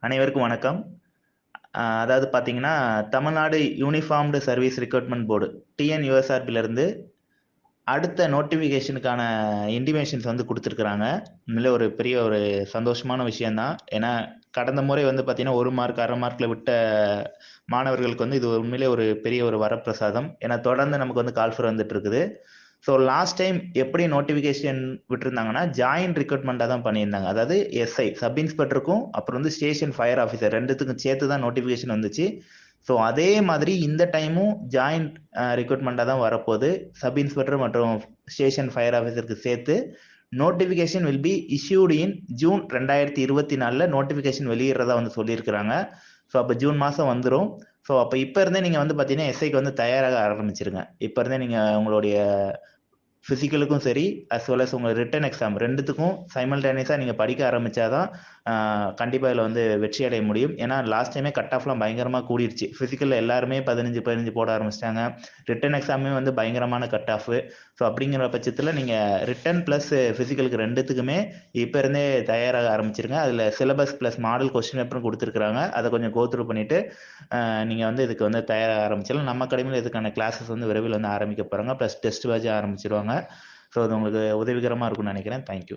அனைவருக்கும் வணக்கம். அதாவது பார்த்தீங்கன்னா, Tamil Nadu uniformed service recruitment board டிஎன்யூஎஸ்ஆர்பிலேருந்து அடுத்த நோட்டிஃபிகேஷனுக்கான இன்டிமேஷன்ஸ் வந்து கொடுத்துருக்குறாங்க. உண்மையிலே ஒரு பெரிய ஒரு சந்தோஷமான விஷயம்தான். ஏன்னா கடந்த முறை வந்து பார்த்தீங்கன்னா 1 மார்க் 1/2 மார்க்கில் விட்ட மாணவர்களுக்கு வந்து இது உண்மையிலே ஒரு பெரிய ஒரு வரப்பிரசாதம். ஏன்னா தொடர்ந்து நமக்கு வந்து கால்ஃபர் வந்துட்டு இருக்குது. ஸோ லாஸ்ட் டைம் எப்படி நோட்டிஃபிகேஷன் விட்டுருந்தாங்கன்னா ஜாயின்ட் ரெக்ரூட்மெண்ட்டாக தான் பண்ணியிருந்தாங்க. அதாவது எஸ்ஐ சப் இன்ஸ்பெக்டருக்கும் அப்புறம் வந்து ஸ்டேஷன் ஃபயர் ஆஃபீஸர் ரெண்டுத்துக்கும் சேர்த்து தான் நோட்டிஃபிகேஷன் வந்துச்சு. ஸோ அதே மாதிரி இந்த டைமும் ஜாயின்ட் ரெக்ரூட்மெண்ட்டாக தான் வரப்போகுது. சப் இன்ஸ்பெக்டர் மற்றும் ஸ்டேஷன் ஃபயர் ஆஃபீஸருக்கு சேர்த்து notification will be issued in June 2024 notification வெளியிடுறதா வந்து சொல்லியிருக்கிறாங்க. ஸோ அப்போ ஜூன் மாதம் வந்துடும். ஸோ அப்போ இப்போ இருந்தே நீங்கள் வந்து பார்த்தீங்கன்னா எஸ்ஐக்கு வந்து தயாராக ஆரம்பிச்சிருங்க. இப்போ இருந்தே நீங்கள் உங்களுடைய ஃபிசிக்கலுக்கும் சரி அஸ் வெல் அஸ் உங்கள் ரிட்டன் எக்ஸாம் ரெண்டுத்துக்கும் சைமல்டேனியஸாக நீங்கள் படிக்க ஆரம்பித்தாதான் கண்டிப்பாக இதில் வந்து வெற்றி அடைய முடியும். ஏன்னா லாஸ்ட் டைமே கட் ஆஃப்லாம் பயங்கரமாக கூடிருச்சு. ஃபிசிக்கலில் எல்லாருமே 15 போட ஆரம்பிச்சிட்டாங்க. ரிட்டன் எக்ஸாமே வந்து பயங்கரமான கட் ஆஃப். ஸோ அப்படிங்கிற பட்சத்தில் நீங்கள் ரிட்டன் ப்ளஸ் ஃபிசிக்கலுக்கு ரெண்டுத்துக்குமே இப்போ இருந்தே தயாராக ஆரம்பிச்சிருங்க. அதில் சிலபஸ் ப்ளஸ் மாடல் கொஸ்டின் பேப்பரும் கொடுத்துருக்குறாங்க. அதை கொஞ்சம் கோத்ரூ பண்ணிவிட்டு நீங்கள் வந்து இதுக்கு வந்து தயாராக ஆரம்பிச்சிடலாம். நம்ம அகாடமியில் இதுக்கான கிளாஸஸ் வந்து விரைவில் வந்து ஆரம்பிக்க போகிறாங்க. ப்ளஸ் டெஸ்ட் பேட்ச் ஆரம்பிச்சிருவாங்க. ஸோ அது உங்களுக்கு உதவிகரமாக இருக்கும்னு நினைக்கிறேன். தேங்க்யூ.